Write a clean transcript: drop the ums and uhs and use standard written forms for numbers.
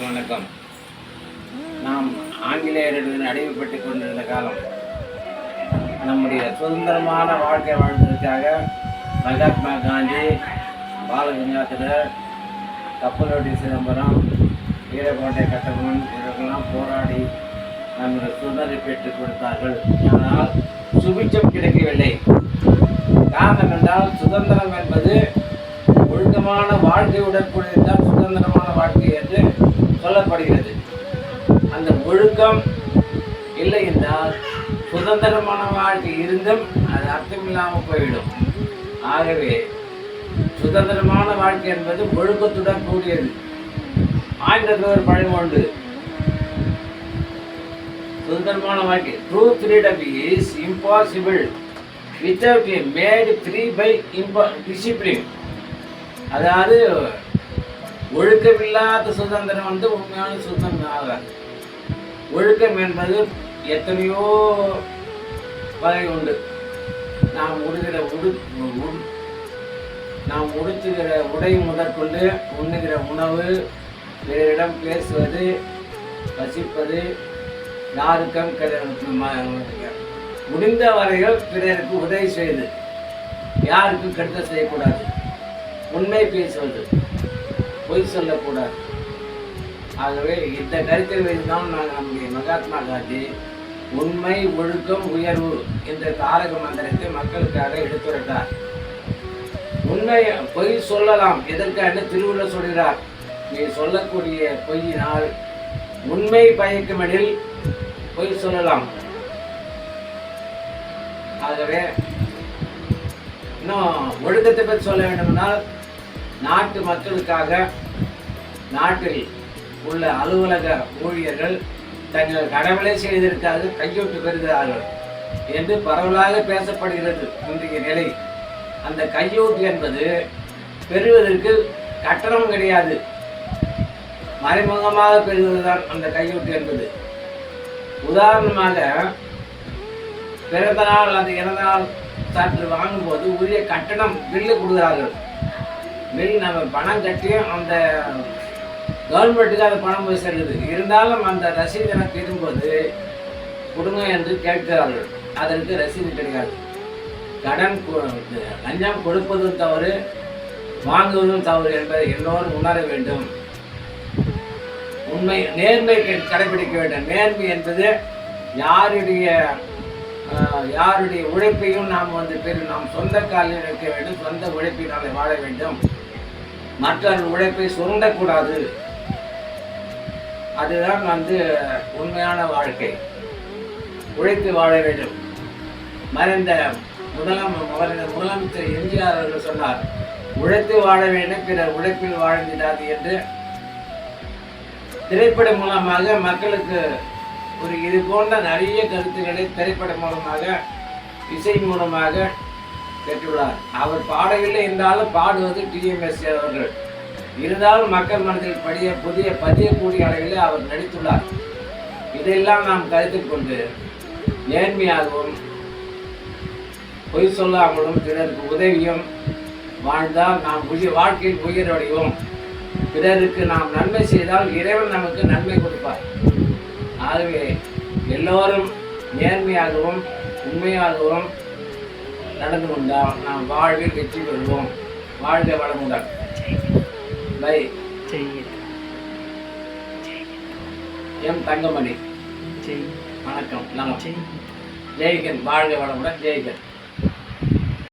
அனைவருக்கும் வணக்கம். நாம் ஆங்கிலேயர்களுடன் அடிமைப்பட்டுக் கொண்டிருந்த காலம், நம்முடைய சுதந்திரமான வாழ்க்கை வாழ்வதற்காக மகாத்மா காந்தி, பாலகங்காதரர், கப்பலோட்டி சிதம்பரம், வீரகோட்டை கட்டபொம்மன் இவர்களெல்லாம் போராடி நம்முடைய சுதந்திரத்தை பெற்றுக் கொடுத்தார்கள். ஆனால் சுபிட்சம் கிடைக்கவில்லை. காரணம் என்றால், சுதந்திரம் என்பது ஒழுக்கமான வாழ்க்கையுடன் கூடியிருந்தால் சுதந்திரமான வாழ்க்கை என்று சொல்லப்படுகிறது. அந்த ஒழுக்கம் இல்லை என்றால் சுதந்திரமான வாழ்க்கை இருந்தும் அது அர்த்தமில்லாமல் போய்விடும். ஆகவே சுதந்திரமான வாழ்க்கை என்பது ஒழுக்கத்துடன் கூடியது. ஆங்கிலத்தில் ஒரு பழமொழி, சுதந்திரமான வாழ்க்கை, true freedom is impossible without a made free by discipline. அதாவது ஒழுக்கமில்லாத சுதந்திரம் உண்மையான சுதந்திரம் ஆகாது. ஒழுக்கம் என்பது எத்தனையோ வகை உண்டு. நாம் உடுத்துகிற உடை முதற்கொண்டு, உண்ணுகிற உணவு, பிறரிடம் பேசுவது, வசிப்பது, யாருக்கும் முடிந்த வரைகள் பிறருக்கு உதவி செய்து யாருக்கும் கெடுதல் செய்யக்கூடாது. உண்மை பேசுவது, பொய் சொல்லக்கூடாது. ஆகவே இந்த கருத்தில் வைத்துதான் நம்முடைய மகாத்மா காந்தி உண்மை, ஒழுக்கம், உயர்வு என்ற தாரக மந்திரத்தை மக்களுக்காக எடுத்துரைத்தார். உண்மை, பொய் சொல்லலாம், எதற்காக திருவள்ளுவர் சொல்கிறார், நீ சொல்லக்கூடிய பொய்யினால் உண்மை பயக்குமெனில் பொய் சொல்லலாம். ஆகவே இன்னும் ஒழுக்கத்தை பற்றி சொல்ல வேண்டுமென்றால், நாட்டு மக்களுக்காக நாட்டில் உள்ள அலுவலக ஊழியர்கள் தங்கள் கடவுளை செய்வதற்காக கையொட்டு பெறுகிறார்கள் என்று பரவலாக பேசப்படுகிறது இன்றைய நிலை. அந்த கையொட்டு என்பது பெறுவதற்கு கட்டணம் கிடையாது, மறைமுகமாக பெறுவதுதான் அந்த கையொட்டு என்பது. உதாரணமாக, பிறந்த நாள் அந்த இறந்த நாள் சான்று வாங்கும்போது உரிய கட்டணம் பில்லு கொடுக்குறார்கள். பில் நம்ம பணம் கட்டியும் அந்த கவர்மெண்ட்டுக்கு அந்த பணம் போய் செல்லுது. இருந்தாலும் அந்த ரசீது எனக்கு இருக்கும்போது கொடுங்க என்று கேட்கிறார்கள். அதற்கு ரசீது கிடையாது. கடன் லஞ்சம் கொடுப்பதும் தவறு, வாங்குவதும் தவறு என்பதை எல்லோரும் உணர வேண்டும். உண்மை, நேர்மை கடைபிடிக்க வேண்டும். நேர்மை என்பது யாருடைய உழைப்பையும் நாம் நாம் சொந்த காலில் இருக்க வேண்டும், சொந்த உழைப்பினாலே வாழ வேண்டும். மற்றவர்கள் உழைப்பை சுரண்டக்கூடாது. அதுதான் உண்மையான வாழ்க்கை. உழைத்து வாழ வேண்டும். மறைந்த முதலமைச்சர் எம்ஜிஆர் அவர்கள் சொன்னார், உழைத்து வாழ வேண்டும், பிறர் உழைப்பில் வாழ்ந்திடாது என்று. திரைப்படம் மூலமாக மக்களுக்கு இது போன்ற நிறைய கருத்துக்களை திரைப்படம் மூலமாக, இசை மூலமாக பெற்றுள்ளார். அவர் பாடவில்லை என்றாலும் பாடுவது டிஎம்எஸ் அவர்கள். இருந்தாலும் மக்கள் மனதில் பதியக்கூடிய அளவில் அவர் நடித்துள்ளார். இதையெல்லாம் நாம் கருத்தில் கொண்டு நேர்மையாகவும் பொய் சொல்லாமலும் பிறருக்கு உதவியும் வாழ்ந்தால் நாம் வாழ்க்கையில் உயர்வடைவோம். பிறருக்கு நாம் நன்மை செய்தால் இறைவன் நமக்கு நன்மை கொடுப்பார். ஆகவே எல்லோரும் நேர்மையாகவும் உண்மையாகவும் நடந்து கொண்டால் நாம் வாழ்வில் வெற்றி பெறுவோம். வாழ்க வளமுடன். By M Thangamani. வணக்கம். நலம். ஜெய்கன். வாழ்க வளமுடன். ஜெய்கன்.